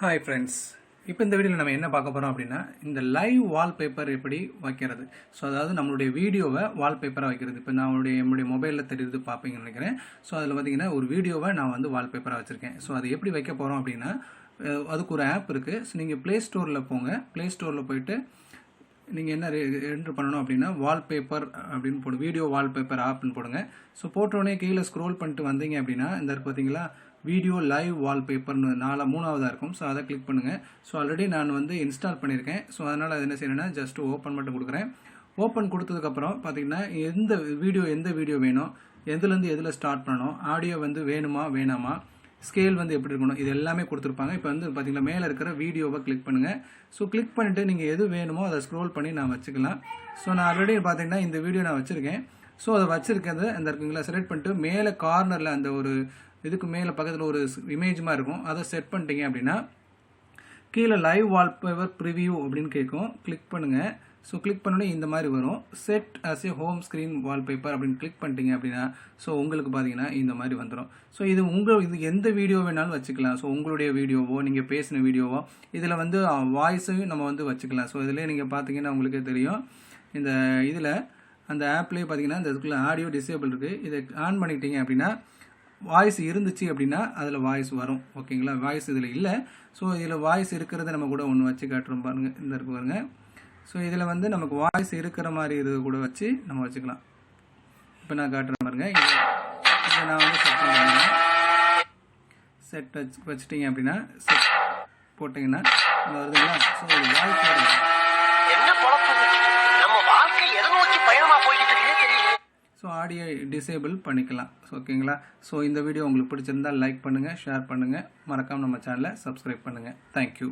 Hi friends, இப்போ இந்த வீடியோவில் நம்ம என்ன பார்க்க போகிறோம் அப்படின்னா, இந்த லைவ் வால்பேப்பர் எப்படி வைக்கிறது. ஸோ அதாவது நம்மளுடைய வீடியோவை வால்பேப்பராக வைக்கிறது. இப்போ நான் என்னுடைய மொபைலில் தெரியுது பார்ப்பீங்கன்னு நினைக்கிறேன். ஸோ அதில் பார்த்தீங்கன்னா ஒரு வீடியோவை நான் வந்து வால்பேப்பராக வச்சுருக்கேன். ஸோ அதை எப்படி வைக்க போகிறோம் அப்படின்னா, அதுக்கு ஒரு ஆப் இருக்குது. ஸோ நீங்கள் ப்ளே ஸ்டோரில் போங்க. ப்ளே ஸ்டோரில் போயிட்டு நீங்கள் என்ன என்ட்ரு பண்ணணும் அப்படின்னா வால்பேப்பர் அப்படின்னு போடு, வீடியோ வால்பேப்பர் ஆப்னு போடுங்க. ஸோ போட்டோடனே கீழே ஸ்க்ரோல் பண்ணிட்டு வந்தீங்க அப்படின்னா இந்த பார்த்தீங்களா வீடியோ லைவ் வால்பேப்பர்னு மூணாவதாக இருக்கும். ஸோ அதை கிளிக் பண்ணுங்கள். ஸோ ஆல்ரெடி நான் வந்து இன்ஸ்டால் பண்ணியிருக்கேன். ஸோ அதனால் அது என்ன செய்யணும்னா ஜஸ்ட் ஓப்பன் மட்டும் கொடுக்குறேன். ஓப்பன் கொடுத்ததுக்கப்புறம் பார்த்தீங்கன்னா எந்த வீடியோ வேணும், எதுலேருந்து எதில் ஸ்டார்ட் பண்ணணும், ஆடியோ வந்து வேணுமா வேணாமா, ஸ்கேல் வந்து எப்படி இருக்கணும், இது எல்லாமே கொடுத்துருப்பாங்க. இப்போ வந்து பார்த்தீங்கன்னா மேலே இருக்கிற வீடியோவை கிளிக் பண்ணுங்கள். ஸோ கிளிக் பண்ணிவிட்டு நீங்கள் எது வேணுமோ அதை ஸ்க்ரோல் பண்ணி நான் வச்சுக்கலாம். ஸோ நான் ஆல்ரெடி பார்த்தீங்கன்னா இந்த வீடியோ நான் வச்சுருக்கேன். ஸோ அதை வச்சுருக்கிறது அந்த இருக்குங்களா செலக்ட் பண்ணிட்டு மேலே கார்னரில் அந்த ஒரு இதுக்கு மேலே பக்கத்தில் ஒரு இமேஜ் மாதிரி இருக்கும், அதை செட் பண்ணிட்டீங்க அப்படின்னா கீழே லைவ் வால்பேப்பர் ப்ரிவியூ அப்படின்னு கேட்கும். கிளிக் பண்ணுங்கள். ஸோ கிளிக் பண்ணோன்னே இந்த மாதிரி வரும், set as a home screen wallpaper அப்படின்னு கிளிக் பண்ணிட்டீங்க அப்படின்னா ஸோ உங்களுக்கு பார்த்தீங்கன்னா இந்த மாதிரி வந்துடும். ஸோ இது எந்த வீடியோ வேணாலும் வச்சுக்கலாம். ஸோ உங்களுடைய வீடியோவோ நீங்கள் பேசின வீடியோவோ இதில் வந்து வாய்ஸையும் நம்ம வந்து வச்சுக்கலாம். ஸோ இதில் நீங்கள் பார்த்தீங்கன்னா உங்களுக்கே தெரியும், இந்த இதில் அந்த ஆப்லேயே பார்த்தீங்கன்னா இந்த இதுக்குள்ள ஆடியோ டிசேபிள் இருக்குது. இதை ஆன் பண்ணிட்டீங்க அப்படின்னா வாய்ஸ் இருந்துச்சு அப்படின்னா அதில் வாய்ஸ் வரும். ஓகேங்களா, வாய்ஸ் இதில் இல்லை. ஸோ இதில் வாய்ஸ் இருக்கிறத நம்ம கூட ஒன்று வச்சு காட்டுறோம் பாருங்கள், இந்த இருக்கு பாருங்க. ஸோ இதில் வந்து நமக்கு வாய்ஸ் இருக்கிற மாதிரி இது கூட வச்சு நம்ம வச்சுக்கலாம். இப்போ நான் காட்டுறேன் பாருங்க. இதை நான் வந்து செட் பண்ணுறேன். செட் வச்சுட்டீங்க அப்படின்னா செட் போட்டிங்கன்னா இந்த வருதுங்களா. ஸோ ஒரு வாய்ஸ் வரும். ஸோ ஆடியோ டிசேபிள் பண்ணிக்கலாம். ஓகேங்களா. ஸோ இந்த வீடியோ உங்களுக்கு பிடிச்சிருந்தால் லைக் பண்ணுங்கள், ஷேர் பண்ணுங்கள், மறக்காமல் நம்ம சேனலை சப்ஸ்கிரைப் பண்ணுங்கள். தேங்க்யூ.